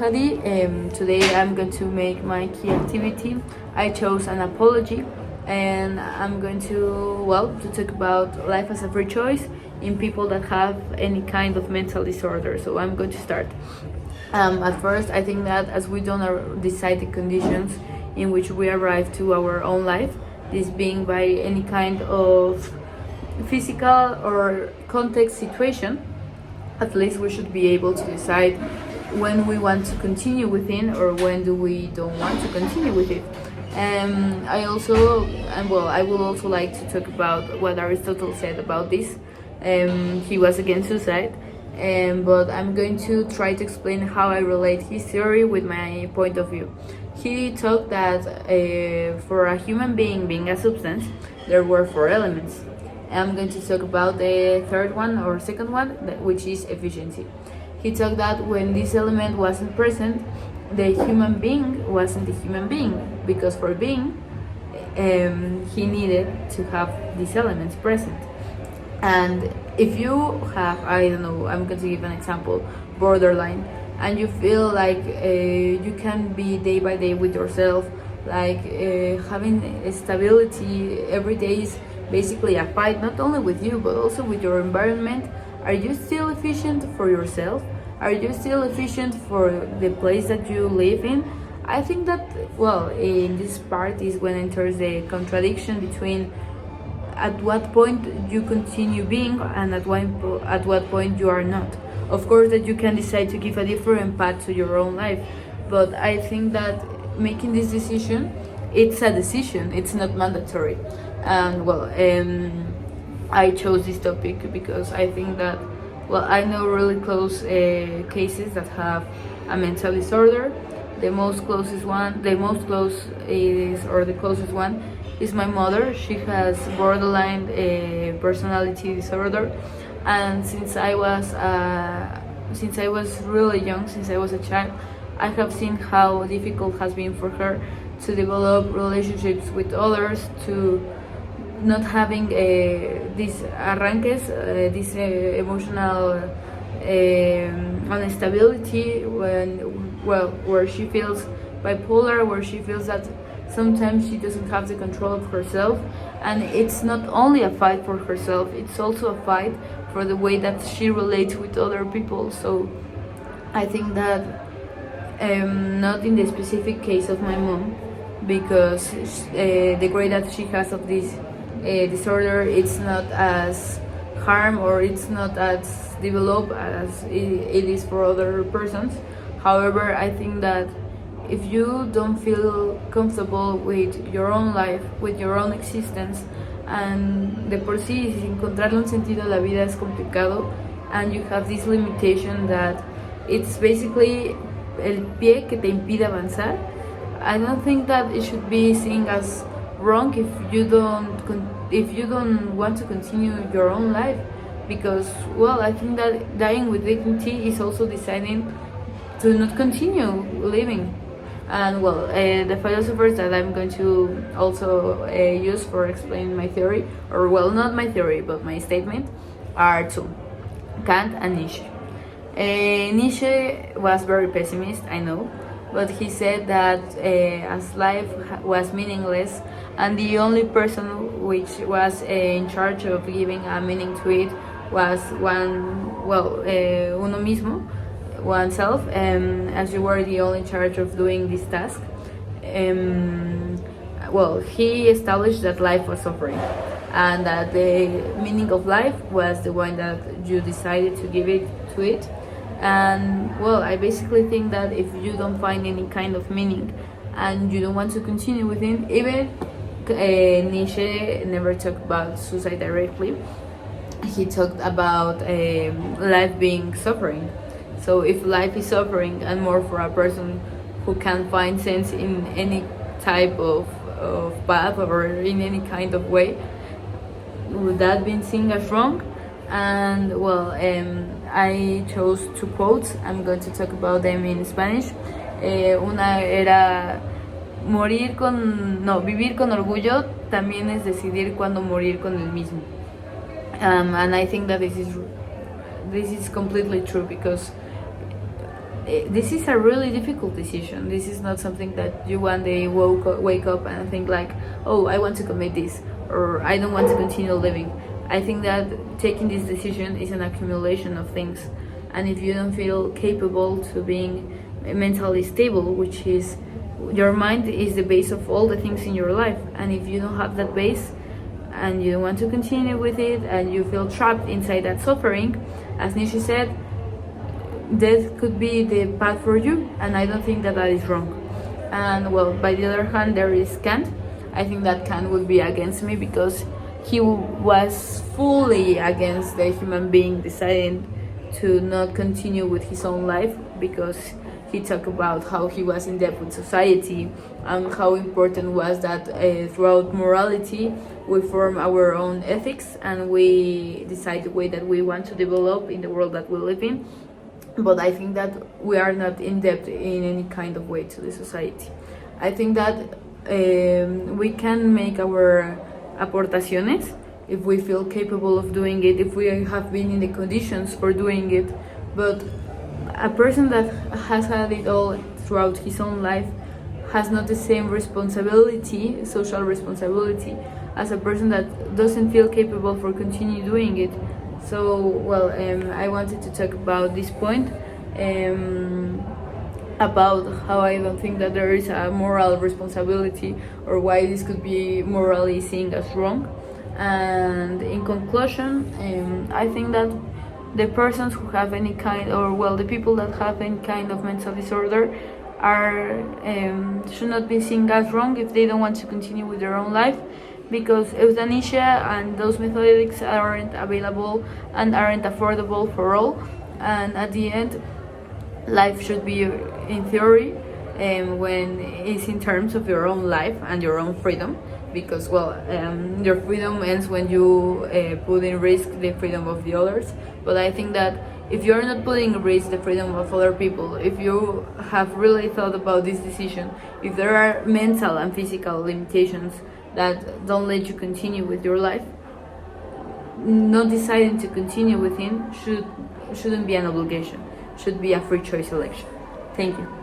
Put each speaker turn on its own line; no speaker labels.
Today I'm going to make my key activity. I chose an apology, and I'm going to talk about life as a free choice in people that have any kind of mental disorder. So I'm going to start. At first, I think that as we don't decide the conditions in which we arrive to our own life, this being by any kind of physical or context situation, at least we should be able to decide when we want to continue within or when do we don't want to continue with it. I would also like to talk about what Aristotle said about this. He was against suicide, but I'm going to try to explain how I relate his theory with my point of view. He talked that for a human being a substance, there were four elements. I'm going to talk about the third one or second one, which is efficiency. He talked that when this element wasn't present, the human being wasn't a human being, because for being, he needed to have these elements present. And if you have, I don't know, I'm going to give an example, borderline, and you feel like you can be day by day with yourself, like having stability every day is basically a fight, not only with you, but also with your environment. Are you still efficient for yourself? Are you still efficient for the place that you live in? I think that, in this part is when enters the contradiction between at what point you continue being and at what point you are not. Of course that you can decide to give a different path to your own life, but I think that making this decision, it's a decision, it's not mandatory. And I chose this topic because I think that, I know really close cases that have a mental disorder. The closest one is my mother. She has borderline personality disorder, and since I was really young, since I was a child, I have seen how difficult it has been for her to develop relationships with others, to not having these arranques, this emotional instability where she feels bipolar, where she feels that sometimes she doesn't have the control of herself, and it's not only a fight for herself, it's also a fight for the way that she relates with other people. So I think that not in the specific case of my mom, because the grade that she has of this disorder, it's not as harm or it's not as developed as it is for other persons. However, I think that if you don't feel comfortable with your own life, with your own existence, and de por sí encontrarle un sentido a la vida es complicado, and you have this limitation that it's basically el pie que te impide avanzar, I don't think that it should be seen as wrong if you don't want to continue your own life, because I think that dying with dignity is also deciding to not continue living. And the philosophers that I'm going to also use for explaining my theory, or not my theory but my statement, are two: Kant and Nietzsche. Nietzsche was very pessimist, I know, but he said that as life was meaningless and the only person which was in charge of giving a meaning to it was uno mismo, oneself, as you were the only charge of doing this task. He established that life was suffering, and that the meaning of life was the one that you decided to give it to it. And I basically think that if you don't find any kind of meaning and you don't want to continue within, even Nietzsche never talked about suicide directly. He talked about life being suffering. So if life is suffering, and more for a person who can't find sense in any type of path or in any kind of way, would that be seen as wrong? And I chose two quotes. I'm going to talk about them in Spanish. Una era vivir con orgullo también es decidir cuándo morir con el mismo. And I think that this is completely true, because this is a really difficult decision. This is not something that you one day wake up and think like, oh, I want to commit this, or I don't want to continue living. I think that taking this decision is an accumulation of things, and if you don't feel capable to being mentally stable, which is your mind is the base of all the things in your life, and if you don't have that base and you don't want to continue with it and you feel trapped inside that suffering, as Nietzsche said, death could be the path for you, and I don't think that that is wrong. And well, by the other hand, there is Kant. I think that Kant would be against me because he was fully against the human being deciding to not continue with his own life, because he talked about how he was in debt with society and how important was that throughout morality we form our own ethics and we decide the way that we want to develop in the world that we live in. But I think that we are not in debt in any kind of way to the society. I think that we can make our aportaciones if we feel capable of doing it, if we have been in the conditions for doing it. But a person that has had it all throughout his own life has not the same responsibility, social responsibility, as a person that doesn't feel capable for continue doing it. So, well, I wanted to talk about this point, about how I don't think that there is a moral responsibility, or why this could be morally seen as wrong. And in conclusion, I think that the persons who have any kind, or well, the people that have any kind of mental disorder are should not be seen as wrong if they don't want to continue with their own life, because euthanasia and those methodics aren't available and aren't affordable for all. And at the end, life should be, in theory, when it's in terms of your own life and your own freedom, because well, your freedom ends when you put in risk the freedom of the others. But I think that if you're not putting in risk the freedom of other people, if you have really thought about this decision, if there are mental and physical limitations that don't let you continue with your life, not deciding to continue with him shouldn't be an obligation, should be a free choice election. Thank you.